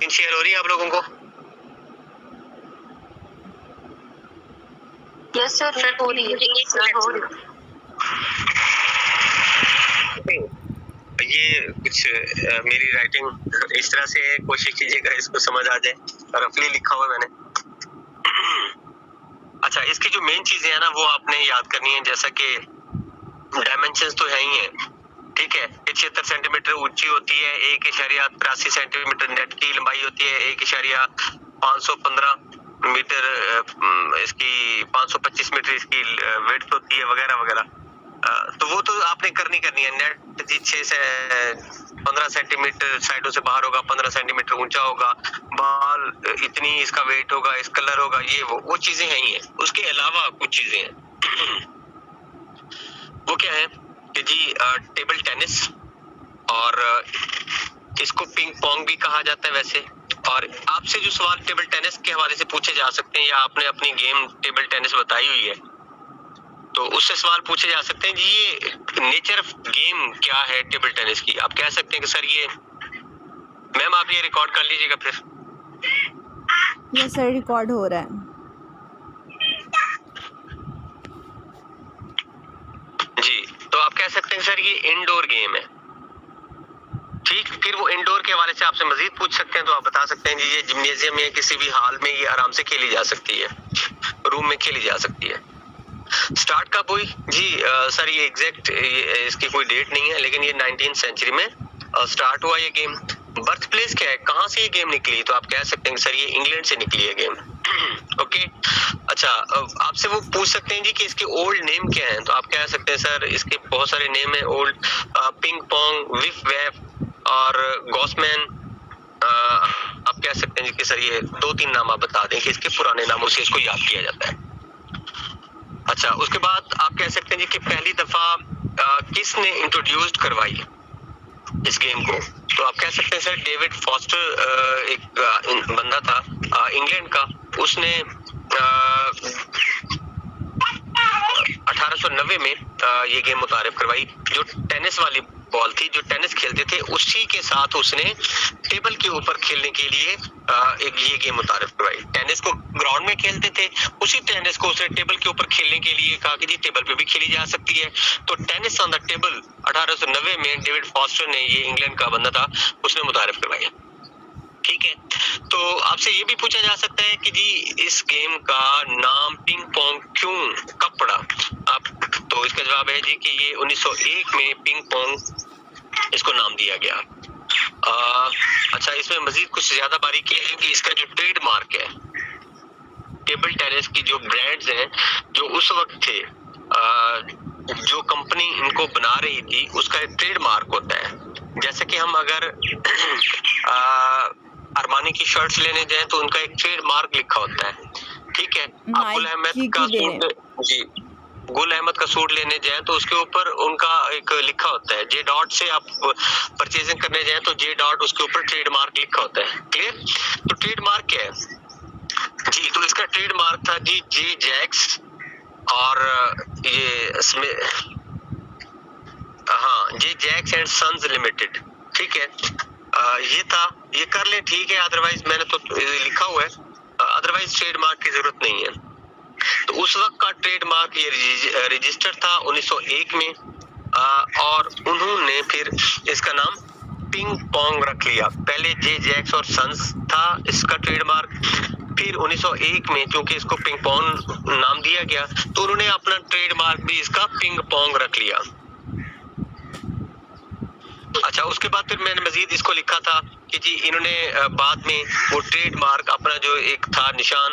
Share हो रही है आप लोगों को? यस सर, हो रही है। ये कुछ मेरी राइटिंग इस तरह से है, कोशिश कीजिएगा इसको समझ आ जाए। रफली लिखा हुआ मैंने। अच्छा, इसकी जो मेन चीजें है ना वो आपने याद करनी है, जैसा कि डायमेंशंस तो है ही है, ठीक है। 76 सेंटीमीटर ऊंची होती है, 1.83 सेंटीमीटर नेट की लंबाई होती है, 1.515 मीटर इसकी 525 मीटर इसकी विड्थ होती है, वगैरह वगैरह। तो वो तो आपने करनी है। नेट जी 6 से 15 सेंटीमीटर साइडों से बाहर होगा, 15 सेंटीमीटर ऊंचा होगा, बाल इतनी इसका वेट होगा, इस कलर होगा, ये वो चीजें हैं ही है। उसके अलावा कुछ चीजें हैं वो क्या है कि जी टेबल टेनिस, और इसको पिंग पोंग भी कहा जाता है वैसे। और आपसे जो सवाल टेबल टेनिस के हवाले से पूछे जा सकते हैं, या आपने अपनी गेम टेबल टेनिस बताई हुई है तो उससे सवाल पूछे जा सकते हैं जी, ये नेचर ऑफ गेम क्या है टेबल टेनिस की। आप कह सकते हैं कि सर ये, मैम आप ये रिकॉर्ड कर लीजिएगा फिर। यस सर, रिकॉर्ड हो रहा है। जी, तो आप कह सकते हैं सर ये इंडोर गेम है, ठीक। फिर वो इंडोर के हवाले से आपसे मजीद पूछ सकते हैं, तो आप बता सकते हैं जी ये जिम्नेजियम या किसी भी हॉल में ये आराम से खेली जा सकती है, रूम में खेली जा सकती है। स्टार्ट कब हुई जी? सर ये एग्जैक्ट इसकी कोई डेट नहीं है, लेकिन ये 19th सेंचुरी में स्टार्ट हुआ ये गेम। बर्थ प्लेस क्या है, कहाँ से ये गेम निकली? तो आप कह सकते हैं सर ये इंग्लैंड से निकली है गेम। ओके। अच्छा, आपसे वो पूछ सकते हैं जी कि इसके ओल्ड नेम क्या है, तो आप कह सकते हैं सर इसके बहुत सारे नेम है ओल्ड, पिंग पोंग, विफ वैफ और गॉसमैन। आप कह सकते हैं जी कि सर ये 2-3 नाम आप बता दें कि इसके पुराने नामों से इसको याद किया जाता है। अच्छा, उसके बाद आप कह सकते हैं जी कि पहली दफा किसने इंट्रोड्यूस्ड करवाई इस गेम को? तो आप कह सकते हैं सर डेविड फॉस्टर, एक बंदा था इंग्लैंड का, उसने 1890 में ये गेम मुतारिफ करवाई। जो टेनिस वाली बॉल थी, जो टेनिस खेलते थे, उसी के साथ उसने टेबल के ऊपर खेलने के लिए एक ये गेम मुतारिफ करवाई। टेनिस को ग्राउंड में खेलते थे, उसी टेनिस को उसने टेबल के ऊपर खेलने के लिए कहा कि जी टेबल पे भी खेली जा सकती है। तो टेनिस ऑन द टेबल 1890 में डेविड फॉस्टर ने, ये इंग्लैंड का बंदा था, उसने मुतारिफ करवाई, ठीक है। तो आपसे ये भी पूछा जा सकता है कि जी इस गेम का नाम पिंग पोंग क्यों, कब पड़ा? आप, तो इसका जवाब है जी कि ये 1901 में पिंग पोंग इसको नाम दिया गया। अच्छा, इसमें मजीद कुछ ज्यादा बारीकी है कि इसका जो ट्रेडमार्क है, टेबल टेनिस की जो ब्रांड्स हैं जो उस वक्त थे, जो कंपनी इनको बना रही थी उसका एक ट्रेडमार्क होता है। जैसे कि हम अगर अरमानी की शर्ट्स लेने जाएं तो उनका एक ट्रेडमार्क लिखा होता है, ठीक है। आप गुल अहमद का सूट, जी गुल अहमद का सूट लेने जाएं तो उसके ऊपर उनका एक लिखा होता है। जे डॉट से आप परचेजिंग करने जाएं तो जे डॉट उसके ऊपर ट्रेडमार्क लिखा होता है, क्लियर। तो ट्रेडमार्क क्या है जी? तो इसका ट्रेडमार्क था जी जे जैक्स, और ये हाँ, जे जैक्स एंड सन्स लिमिटेड, ठीक है। ये था, ये कर ले, ठीक है। अदरवाइज मैंने तो लिखा हुआ है, अदरवाइज ट्रेडमार्क की जरूरत नहीं है। तो उस वक्त का ट्रेडमार्क ये रजिस्टर था 1901 में, और उन्होंने फिर इसका नाम पिंग पोंग रख लिया। पहले जे जैक्स और सन्स था इसका ट्रेडमार्क, फिर 1901 में चूंकि इसको पिंग पोंग नाम दिया गया तो उन्होंने अपना ट्रेडमार्क भी इसका पिंग पोंग रख लिया। अच्छा, उसके बाद फिर मैंने मजीद इसको लिखा था कि जी इन्होंने बाद में वो ट्रेडमार्क अपना जो एक था निशान,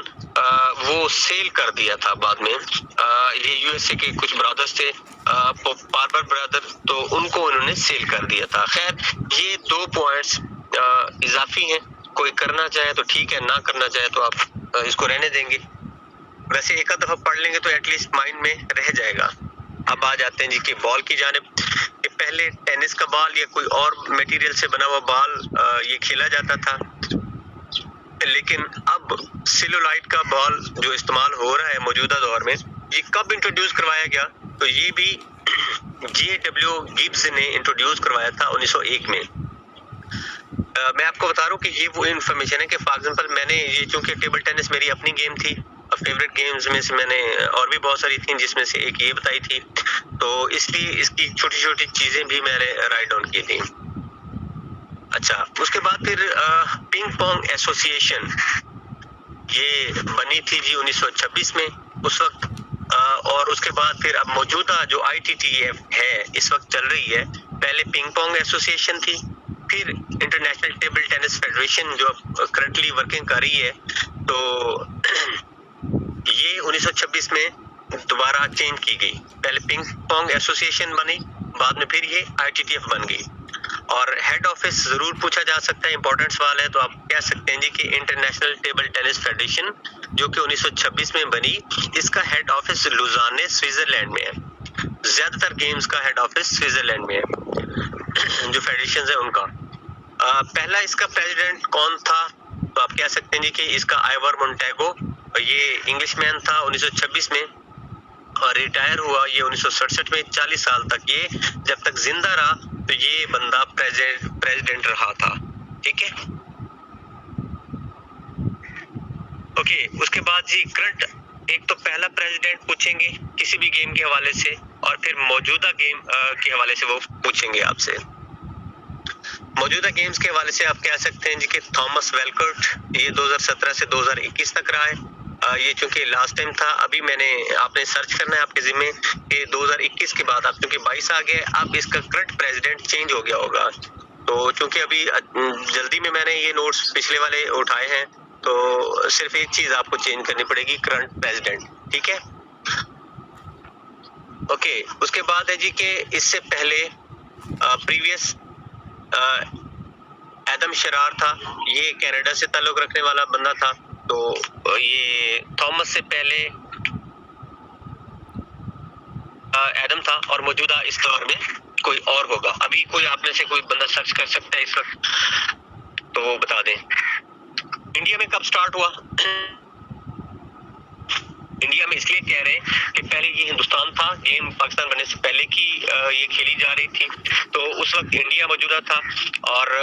वो सेल कर दिया था बाद में। ये यूएसए के कुछ ब्रदर्स थे, पार्बर ब्रदर, तो उनको उन्होंने सेल कर दिया था। खैर, ये 2 पॉइंट्स इजाफी हैं, कोई करना चाहे तो ठीक है, ना करना चाहे तो आप इसको रहने देंगे। वैसे एक दफा पढ़ लेंगे तो एटलीस्ट माइंड में रह जाएगा। अब आ जाते हैं जी कि बॉल की जानिब। पहले टेनिस का बॉल या कोई और मटेरियल से बना हुआ बॉल ये खेला जाता था, लेकिन अब सेलुलाइट का बॉल जो इस्तेमाल हो रहा है मौजूदा दौर में, ये कब इंट्रोड्यूस करवाया गया? तो ये भी JW गिब्स ने इंट्रोड्यूस करवाया था 1901 में। मैं आपको बता रहा हूँ कि ये वो इन्फॉर्मेशन है कि फॉर एग्जांपल मैंने ये, चूंकि टेबल टेनिस मेरी अपनी गेम थी और फेवरेट गेम्स में से मैंने और भी बहुत सारी थी जिसमें से एक ये बताई थी, तो इसलिए इसकी छोटी छोटी चीजें भी मैंने राइट डाउन की थी। अच्छा, उसके बाद फिर पिंग पोंग एसोसिएशन ये बनी थी जी 1926 में उस वक्त, और उसके बाद फिर अब मौजूदा जो ITTF है इस वक्त चल रही है, पहले पिंग पोंग एसोसिएशन थी, फिर इंटरनेशनल टेबल टेनिस फेडरेशन जो अब करंटली वर्किंग कर रही है, तो ये 1926 में दोबारा चेंज की गई। पहले पिंग पोंग एसोसिएशन बनी, बाद में फिर ये ITTF बन गई। और हेड ऑफिस जरूर पूछा जा सकता है, इंपॉर्टेंट सवाल है, तो आप कह सकते हैं जी कि इंटरनेशनल टेबल टेनिस फेडरेशन जो कि 1926 में बनी, इसका हेड ऑफिस लुजाने स्विट्जरलैंड में है। ज्यादातर गेम्स का हेड ऑफिस स्विट्जरलैंड में है जो फेडरेशन है उनका। पहला इसका प्रेसिडेंट कौन था, तो आप कह सकते हैं जी कि इसका आइवर मोंटेगो, ये इंग्लिशमैन था 1926 में, और रिटायर हुआ ये 1967 में। 40 साल तक ये जब तक जिंदा रहा तो ये बंदा प्रेसिडेंट रहा था, ठीक है। ओके, उसके बाद जी करंट, एक तो पहला प्रेसिडेंट पूछेंगे किसी भी गेम के हवाले से, और फिर मौजूदा गेम के हवाले से वो पूछेंगे आपसे। मौजूदा गेम्स के हवाले से आप कह सकते हैं जी कि थॉमस वेलकर्ट, ये 2017 से 2021 तक रहा है। ये चूंकि लास्ट टाइम था, अभी मैंने, आपने सर्च करना है आपके जिम्मे कि 2021 के बाद, अब चूंकि 22 आ गया, अब इसका करंट प्रेसिडेंट चेंज हो गया होगा। तो चूंकि अभी जल्दी में मैंने ये नोट्स पिछले वाले उठाए हैं, तो सिर्फ एक चीज आपको चेंज करनी पड़ेगी, करंट प्रेसिडेंट, ठीक है। ओके, उसके बाद है जी कि इससे पहले प्रीवियस एडम शेरार था, ये कनाडा से ताल्लुक रखने वाला बंदा था। तो ये थॉमस से पहले एडम था, और मौजूदा इस दौर में कोई और होगा। अभी कोई आप में से कोई बंदा सर्च कर सकता है इस वक्त, तो वो बता दें। इंडिया में कब स्टार्ट हुआ? इंडिया में इसलिए कह रहे हैं कि पहले ये हिंदुस्तान था, गेम पाकिस्तान बनने से पहले की ये खेली जा रही थी, तो उस वक्त इंडिया मौजूदा था, और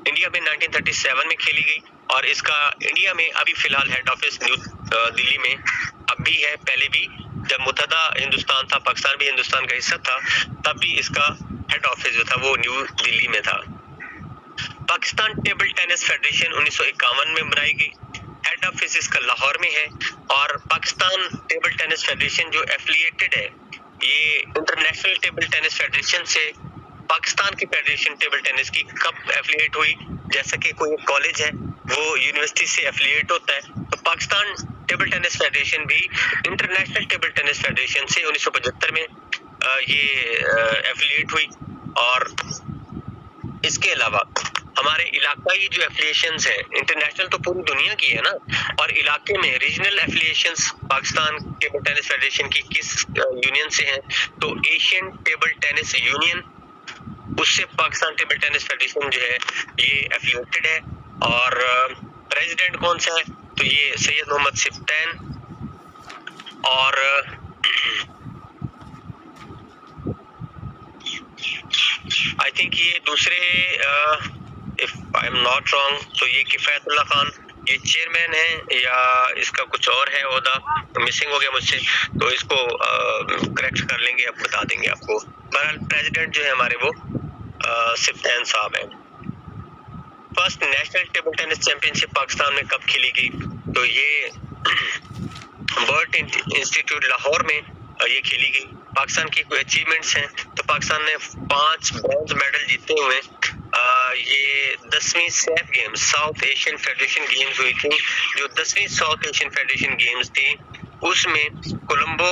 इंडिया में 1937 में खेली गई, और इसका इंडिया में अभी फिलहाल हेड ऑफिस न्यू दिल्ली में अब भी है। पहले भी जब मुत्तहदा हिंदुस्तान था, पाकिस्तान भी हिंदुस्तान का हिस्सा था, तब भी इसका हेड ऑफिस जो था वो न्यू दिल्ली में था। पाकिस्तान टेबल टेनिस फेडरेशन 1951 में बनाई गई, हेड ऑफिस इसका लाहौर में है। और पाकिस्तान टेबल टेनिस फेडरेशन जो एफिलिएटेड है ये इंटरनेशनल टेबल टेनिस फेडरेशन से, पाकिस्तान की फेडरेशन टेबल टेनिस की कब एफिलिएट हुई? जैसा कि कोई कॉलेज है वो यूनिवर्सिटी से एफिलिएट होता है, तो पाकिस्तान टेबल टेनिस फेडरेशन भी इंटरनेशनल टेबल टेनिस फेडरेशन से 1975 में ये एफिलिएट हुई। और इसके अलावा हमारे इलाकाई जो एफिलिएशंस है, इंटरनेशनल तो पूरी दुनिया की है ना, और इलाके में regional affiliations Pakistan table tennis federation की किस यूनियन से हैं? तो एशियन टेबल टेनिस यूनियन, उससे पाकिस्तान टेबल टेनिस फेडरेशन जो है ये एफिलिएटेड है। और प्रेसिडेंट कौन सा है? तो ये सैयद मोहम्मद सिफ्तैन, और आई थिंक ये दूसरे, if I am not wrong, तो ये किफायतुल्लाह खान ये चेयरमैन है, या इसका कुछ और है ओहदा, मिसिंग हो गया मुझसे, तो इसको करेक्ट कर लेंगे, अब बता देंगे आपको। बहरहाल प्रेसिडेंट जो है हमारे वो सिफ्तैन साहब हैं। First national table tennis championship Pakistan में कब खेली गई? तो ये बर्ट इंस्टीट्यूट लाहौर में ये खेली गई। पाकिस्तान की कोई अचीवमेंट्स हैं, तो पाकिस्तान ने 5 ब्रॉन्ज मेडल जीते हुए। ये 10वीं SAF games, south Asian federation games हुई थी, जो 10वीं साउथ एशियन फेडरेशन गेम्स थी, उसमें कोलंबो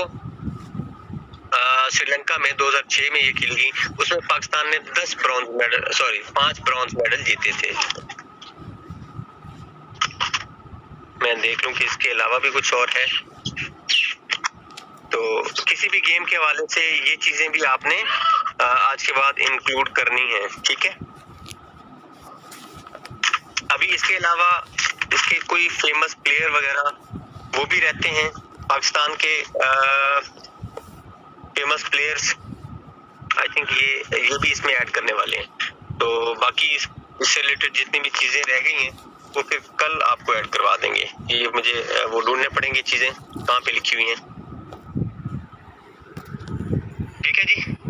श्रीलंका में 2006 में ये खेली गई। उसमें पाकिस्तान ने 5 ब्रॉन्ज मेडल जीते थे। मैं देख लूं कि इसके अलावा भी कुछ और है, तो किसी भी गेम के हवाले से ये चीजें भी आपने आज के बाद इंक्लूड करनी है, ठीक है। अभी इसके अलावा इसके कोई फेमस प्लेयर वगैरह वो भी रहते हैं पाकिस्तान के, फेमस प्लेयर्स, आई थिंक ये भी इसमें ऐड करने वाले हैं। तो बाकी उससे रिलेटेड जितनी भी चीजें रह गई हैं वो फिर कल आपको ऐड करवा देंगे। ये मुझे वो ढूंढने पड़ेंगी चीजें कहाँ पे लिखी हुई हैं। ठीक है जी।